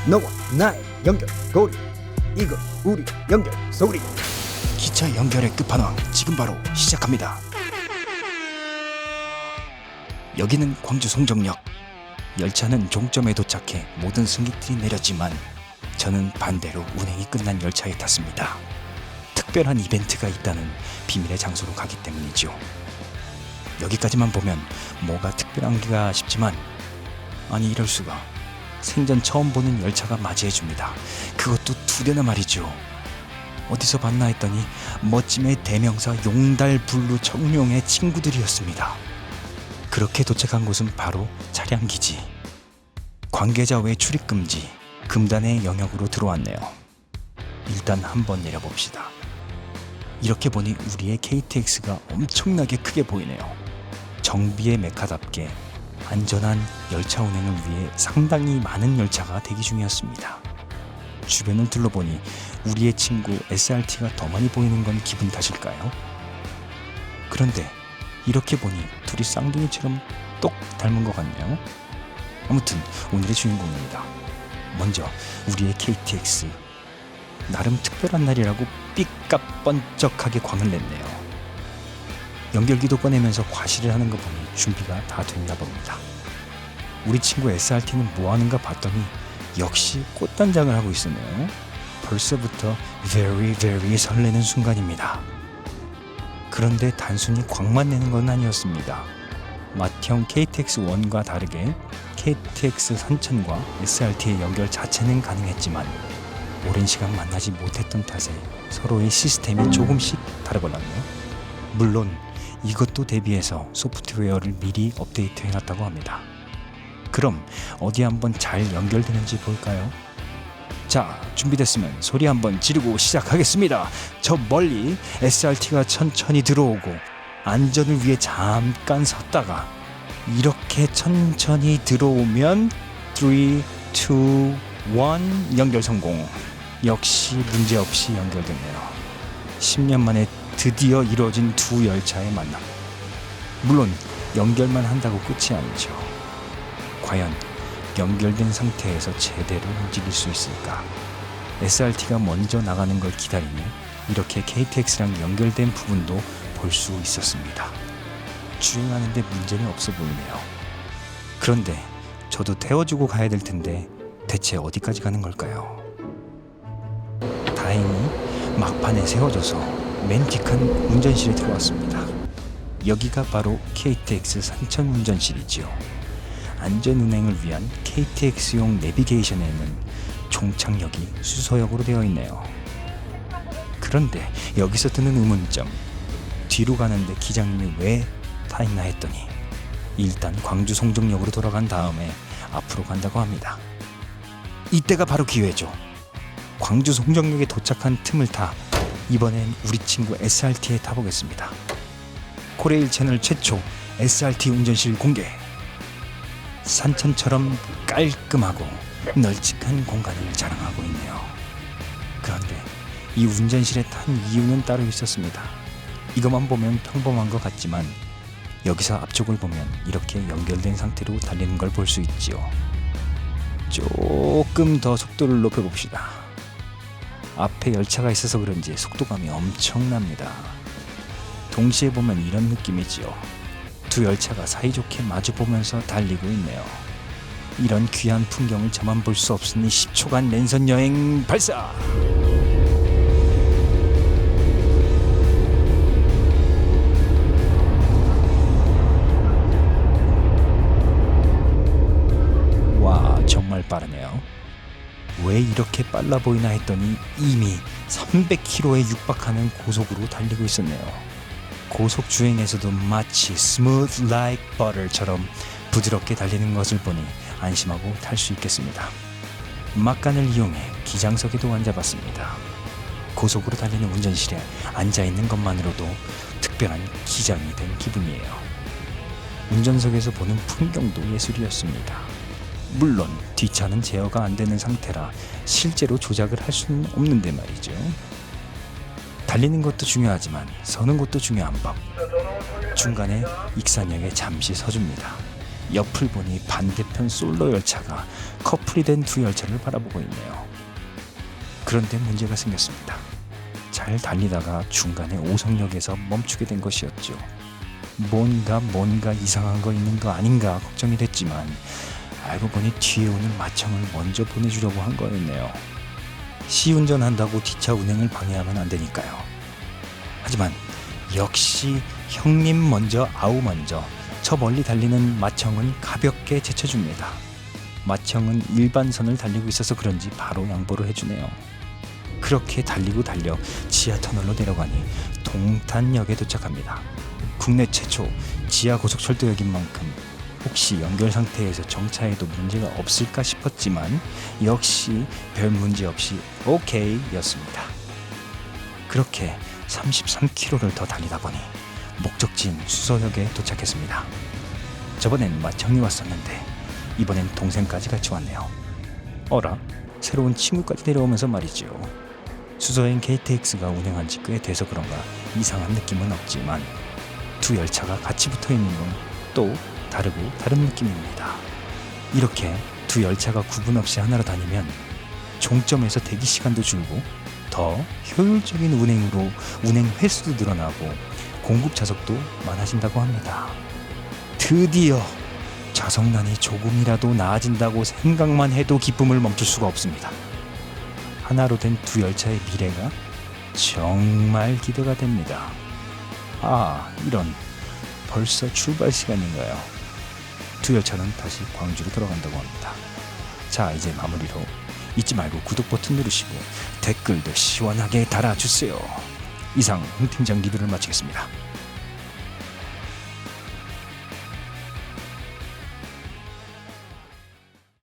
너와 나의 연결고리, 이건 우리 연결 소리. 기차 연결의 끝판왕 지금 바로 시작합니다. 여기는 광주 송정역. 열차는 종점에 도착해 모든 승객들이 내렸지만 저는 반대로 운행이 끝난 열차에 탔습니다. 특별한 이벤트가 있다는 비밀의 장소로 가기 때문이죠. 여기까지만 보면 뭐가 특별한가 싶지만 아니 이럴 수가. 생전 처음 보는 열차가 맞이해줍니다. 그것도 2대나 말이죠. 어디서 봤나 했더니 멋짐의 대명사 용달블루 청룡의 친구들이었습니다. 그렇게 도착한 곳은 바로 차량기지. 관계자 외 출입금지, 금단의 영역으로 들어왔네요. 일단 한번 내려봅시다. 이렇게 보니 우리의 KTX가 엄청나게 크게 보이네요. 정비의 메카답게 안전한 열차 운행을 위해 상당히 많은 열차가 대기 중이었습니다. 주변을 둘러보니 우리의 친구 SRT가 더 많이 보이는 건 기분 탓일까요? 그런데 이렇게 보니 둘이 쌍둥이처럼 똑 닮은 것 같네요. 아무튼 오늘의 주인공입니다. 먼저 우리의 KTX. 나름 특별한 날이라고 삐까뻔쩍하게 광을 냈네요. 연결기도 꺼내면서 과시를 하는 거 보니 준비가 다 됐나 봅니다. 우리 친구 SRT는 뭐 하는가 봤더니 역시 꽃단장을 하고 있었네요. 벌써부터 very 설레는 순간입니다. 그런데 단순히 광만 내는 건 아니었습니다. 맏형 KTX1과 다르게 KTX 산천과 SRT의 연결 자체는 가능했지만 오랜 시간 만나지 못했던 탓에 서로의 시스템이 조금씩 다르걸랑요. 물론 이것도 대비해서 소프트웨어를 미리 업데이트해놨다고 합니다. 그럼 어디 한번 잘 연결되는지 볼까요? 자, 준비됐으면 소리 한번 지르고 시작하겠습니다. 저 멀리 SRT가 천천히 들어오고 안전을 위해 잠깐 섰다가 이렇게 천천히 들어오면 3, 2, 1 연결 성공. 역시 문제없이 연결됐네요. 10년 만에 드디어 이루어진 두 열차의 만남. 물론 연결만 한다고 끝이 아니죠. 과연 연결된 상태에서 제대로 움직일 수 있을까? SRT가 먼저 나가는 걸 기다리니 이렇게 KTX랑 연결된 부분도 볼 수 있었습니다. 주행하는데 문제는 없어 보이네요. 그런데 저도 태워주고 가야 될 텐데 대체 어디까지 가는 걸까요? 다행히 막판에 세워져서 맨 뒷칸 운전실에 들어왔습니다. 여기가 바로 KTX 산천 운전실이지요. 안전 운행을 위한 KTX용 내비게이션에는 종착역이 수서역으로 되어 있네요. 그런데 여기서 드는 의문점. 뒤로 가는데 기장님이 왜 타 있나 했더니 일단 광주 송정역으로 돌아간 다음에 앞으로 간다고 합니다. 이때가 바로 기회죠. 광주 송정역에 도착한 틈을 타 이번엔 우리 친구 SRT에 타보겠습니다. 코레일 채널 최초 SRT 운전실 공개. 산천처럼 깔끔하고 널찍한 공간을 자랑하고 있네요. 그런데 이 운전실에 탄 이유는 따로 있었습니다. 이것만 보면 평범한 것 같지만 여기서 앞쪽을 보면 이렇게 연결된 상태로 달리는 걸 볼 수 있지요. 조금 더 속도를 높여봅시다. 앞에 열차가 있어서 그런지 속도감이 엄청납니다. 동시에 보면 이런 느낌이지요. 두 열차가 사이좋게 마주보면서 달리고 있네요. 이런 귀한 풍경을 저만 볼 수 없으니 10초간 랜선 여행 발사! 와, 정말 빠르네요. 왜 이렇게 빨라 보이나 했더니 이미 300km에 육박하는 고속으로 달리고 있었네요. 고속 주행에서도 마치 smooth like butter처럼 부드럽게 달리는 것을 보니 안심하고 탈 수 있겠습니다. 막간을 이용해 기장석에도 앉아봤습니다. 고속으로 달리는 운전실에 앉아있는 것만으로도 특별한 기장이 된 기분이에요. 운전석에서 보는 풍경도 예술이었습니다. 물론 뒷차는 제어가 안 되는 상태라 실제로 조작을 할 수는 없는데 말이죠. 달리는 것도 중요하지만 서는 것도 중요한 법. 중간에 익산역에 잠시 서줍니다. 옆을 보니 반대편 솔로 열차가 커플이 된 두 열차를 바라보고 있네요. 그런데 문제가 생겼습니다. 잘 달리다가 중간에 오성역에서 멈추게 된 것이었죠. 뭔가 이상한 거 있는 거 아닌가 걱정이 됐지만 알고 보니 뒤에 오는 마청을 먼저 보내주려고 한 거였네요. 시운전한다고 뒷차 운행을 방해하면 안 되니까요. 하지만 역시 형님 먼저 아우 먼저 저 멀리 달리는 마청은 가볍게 제쳐줍니다. 마청은 일반선을 달리고 있어서 그런지 바로 양보를 해주네요. 그렇게 달리고 달려 지하터널로 내려가니 동탄역에 도착합니다. 국내 최초 지하 고속철도역인 만큼 혹시 연결 상태에서 정차에도 문제가 없을까 싶었지만 역시 별 문제 없이 오케이 였습니다. 그렇게 33km를 더 달리다 보니 목적지인 수서역에 도착했습니다. 저번엔 마청이 왔었는데 이번엔 동생까지 같이 왔네요. 어라? 새로운 친구까지 데려오면서 말이죠. 수서행 KTX가 운행한 지 꽤 돼서 그런가 이상한 느낌은 없지만 두 열차가 같이 붙어 있는 건 또 다르고 다른 느낌입니다. 이렇게 두 열차가 구분 없이 하나로 다니면 종점에서 대기 시간도 줄고 더 효율적인 운행으로 운행 횟수도 늘어나고 공급 좌석도 많아진다고 합니다. 드디어 좌석난이 조금이라도 나아진다고 생각만 해도 기쁨을 멈출 수가 없습니다. 하나로 된 두 열차의 미래가 정말 기대가 됩니다. 아, 이런 벌써 출발 시간인가요? 두 열차는 다시 광주로 돌아간다고 합니다. 자, 이제 마무리로 잊지 말고 구독 버튼 누르시고 댓글도 시원하게 달아주세요. 이상 홍 팀장 리뷰를 마치겠습니다.